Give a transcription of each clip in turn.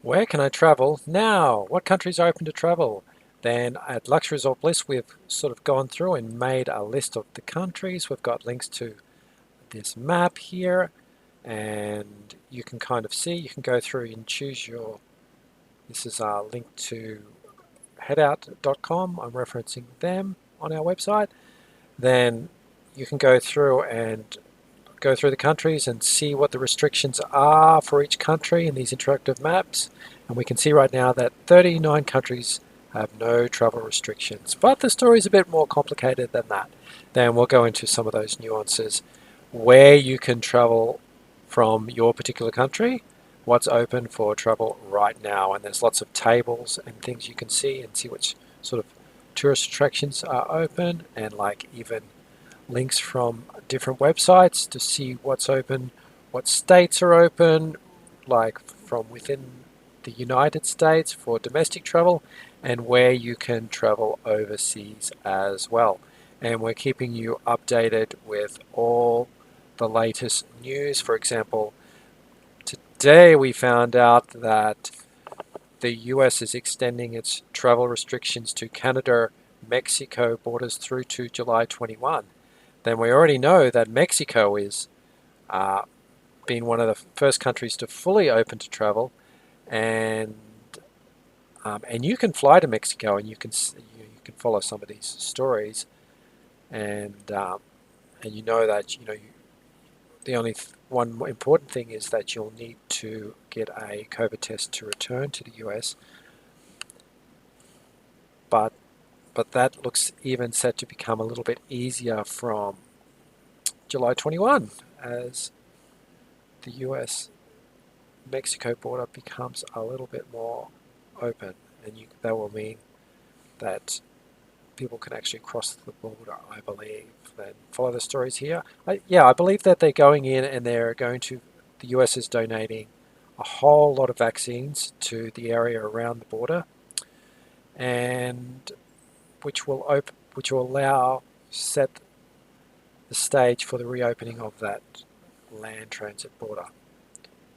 Where can I travel now? What countries are open to travel? Then at Luxury Resort Bliss, we've sort of gone through and made a list of the countries. We've got links to this map here, and you can kind of see, you can go through and choose your, this is a link to headout.com. I'm referencing them on our website. Then you can go through and go through the countries and see what the restrictions are for each country in these interactive maps. And we can see right now that 39 countries have no travel restrictions. But the story is a bit more complicated than that. Then we'll go into some of those nuances, where you can travel from your particular country, what's open for travel right now. And there's lots of tables and things you can see and see which sort of tourist attractions are open, and like even links from different websites to see what's open, what states are open, like from within the United States for domestic travel, and where you can travel overseas as well. And we're keeping you updated with all the latest news. For example, today we found out that the US is extending its travel restrictions to Canada, Mexico borders through to July 21. Then we already know that Mexico is uh, been one of the first countries to fully open to travel, and and you can fly to Mexico, and you can follow some of these stories, and you know that the only one important thing is that you'll need to get a COVID test to return to the US, but that looks even set to become a little bit easier from July 21 as the US Mexico border becomes a little bit more open, and that will mean that people can actually cross the border, I believe. Then follow the stories here. I believe that they're going in and they're going to, the US is donating a whole lot of vaccines to the area around the border, and which will allow set the stage for the reopening of that land transit border.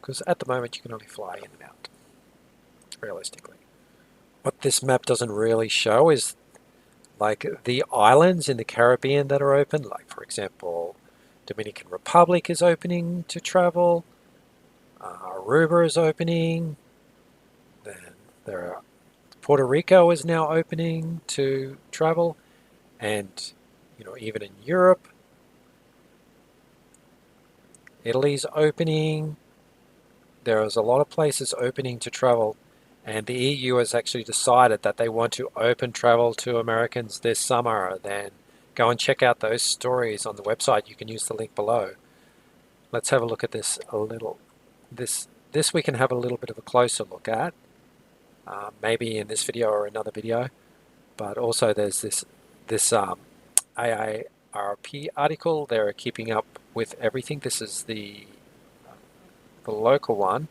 Because at the moment you can only fly in and out, realistically. What this map doesn't really show is like the islands in the Caribbean that are open, like for example, Dominican Republic is opening to travel, Aruba is opening, then there are Puerto Rico is now opening to travel, and even in Europe, Italy's opening. There is a lot of places opening to travel, and the EU has actually decided that they want to open travel to Americans this summer. Then go and check out those stories on the website. You can use the link below. Let's have a look at this a little. This we can have a little bit of a closer look at, maybe in this video or another video. But also there's this AARP article. They're keeping up with everything. This is the local one,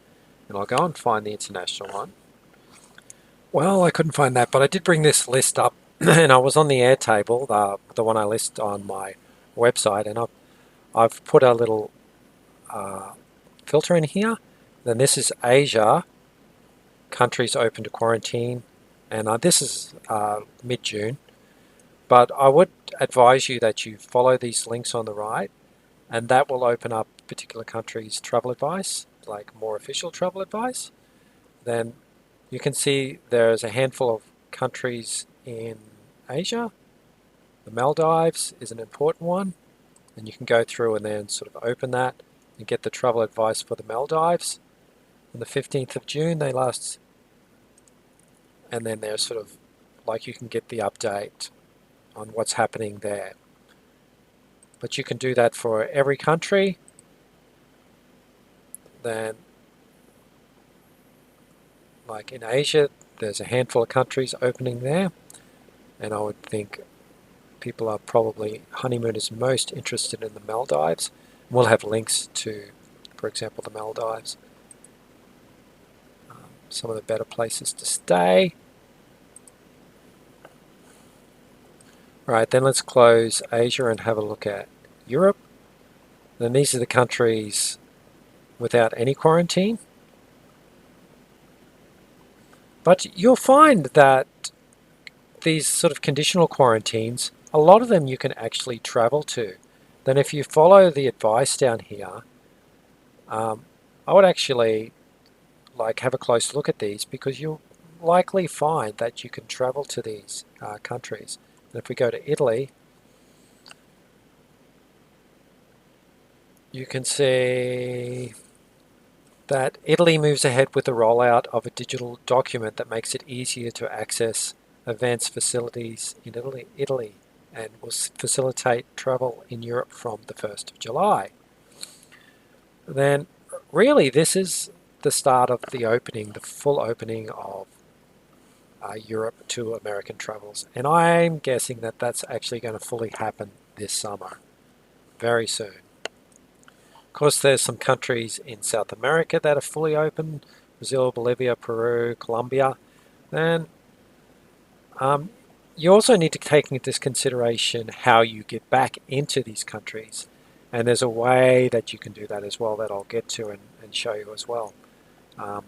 and I'll go and find the international one. Well, I couldn't find that, but I did bring this list up, and I was on the Airtable, the one I list on my website, and I've put a little filter in here. Then this is Asia, countries open to quarantine, and this is mid-June. But I would advise you that you follow these links on the right, and that will open up particular countries' travel advice, like more official travel advice. Then you can see there's a handful of countries in Asia. The Maldives is an important one, and you can go through and then sort of open that and get the travel advice for the Maldives. On the 15th of June they last, and then there's sort of like you can get the update on what's happening there. But you can do that for every country. Then like in Asia, there's a handful of countries opening there, and I would think people are probably honeymooners most interested in the Maldives. We'll have links to, for example, the Maldives, some of the better places to stay. Right, then let's close Asia and have a look at Europe. Then these are the countries without any quarantine. But you'll find that these sort of conditional quarantines, a lot of them you can actually travel to. Then if you follow the advice down here, I would actually like have a close look at these because you'll likely find that you can travel to these countries. And if we go to Italy, you can see that Italy moves ahead with the rollout of a digital document that makes it easier to access events facilities in Italy and will facilitate travel in Europe from the 1st of July. Then really this is the start of the opening, the full opening of Europe to American travels. And I'm guessing that that's actually going to fully happen this summer, very soon. Of course, there's some countries in South America that are fully open, Brazil, Bolivia, Peru, Colombia. Then you also need to take into consideration how you get back into these countries. And there's a way that you can do that as well that I'll get to and show you as well. And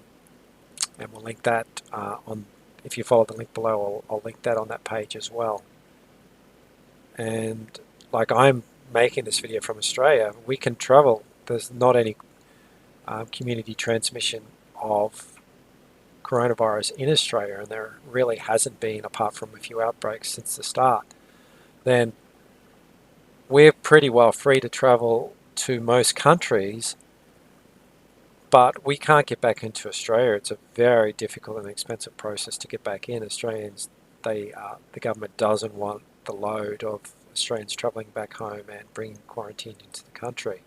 we'll link that on, if you follow the link below, I'll link that on that page as well. And like I'm making this video from Australia, we can travel. There's not any community transmission of coronavirus in Australia, and there really hasn't been, apart from a few outbreaks since the start. Then we're pretty well free to travel to most countries, but we can't get back into Australia. It's a very difficult and expensive process to get back in. Australians, the government doesn't want the load of Australians travelling back home and bringing quarantine into the country.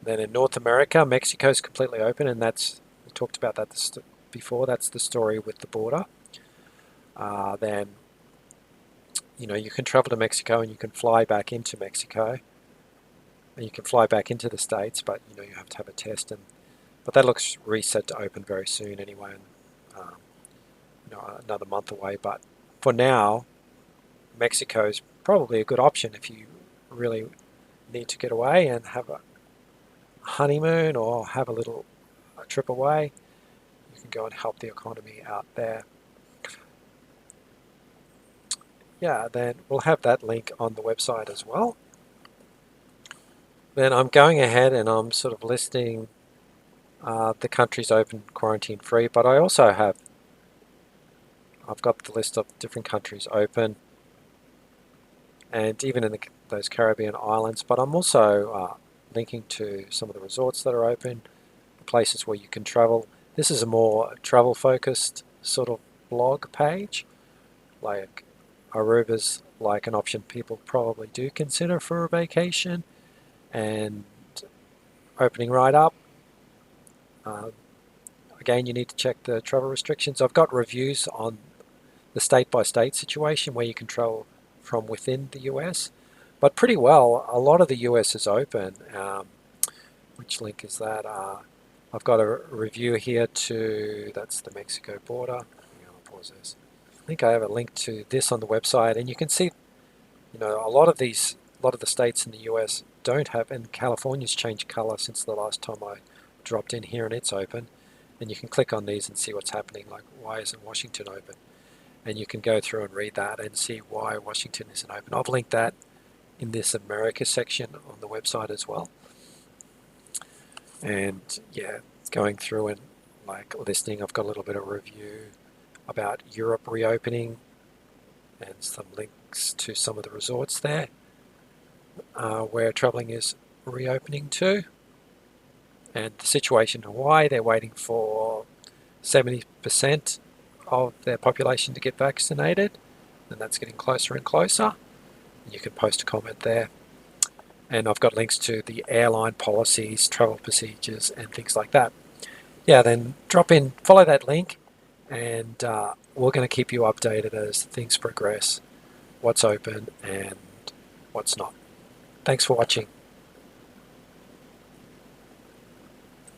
Then in North America, Mexico is completely open, and that's, we talked about that before. That's the story with the border. Then you can travel to Mexico and you can fly back into Mexico, and you can fly back into the States, but you have to have a test. But that looks reset to open very soon anyway, and another month away. But for now, Mexico is probably a good option if you really need to get away and have a honeymoon or have a trip away. You can go and help the economy out there. Yeah, then we'll have that link on the website as well. Then I'm going ahead and I'm sort of listing the countries open quarantine free, but I also I've got the list of different countries open, and even in those Caribbean islands, but I'm also linking to some of the resorts that are open, places where you can travel. This is a more travel focused sort of blog page. Like Aruba's like an option people probably do consider for a vacation, and opening right up. Again, you need to check the travel restrictions. I've got reviews on the state-by-state situation where you can travel from within the US, but pretty well, a lot of the US is open. Which link is that? I've got a review here to, that's the Mexico border. I'll pause this. I think I have a link to this on the website, and you can see, a lot of the states in the US don't have, and California's changed color since the last time I dropped in here, and it's open. And you can click on these and see what's happening, like why isn't Washington open? And you can go through and read that and see why Washington isn't open. I've linked that in this America section on the website as well. And yeah, going through and like listening, I've got a little bit of review about Europe reopening and some links to some of the resorts there where traveling is reopening to. And the situation in Hawaii, they're waiting for 70% of their population to get vaccinated, and that's getting closer and closer. You can post a comment there. And I've got links to the airline policies, travel procedures, and things like that. Yeah, then drop in, follow that link, and we're going to keep you updated as things progress, what's open and what's not. Thanks for watching.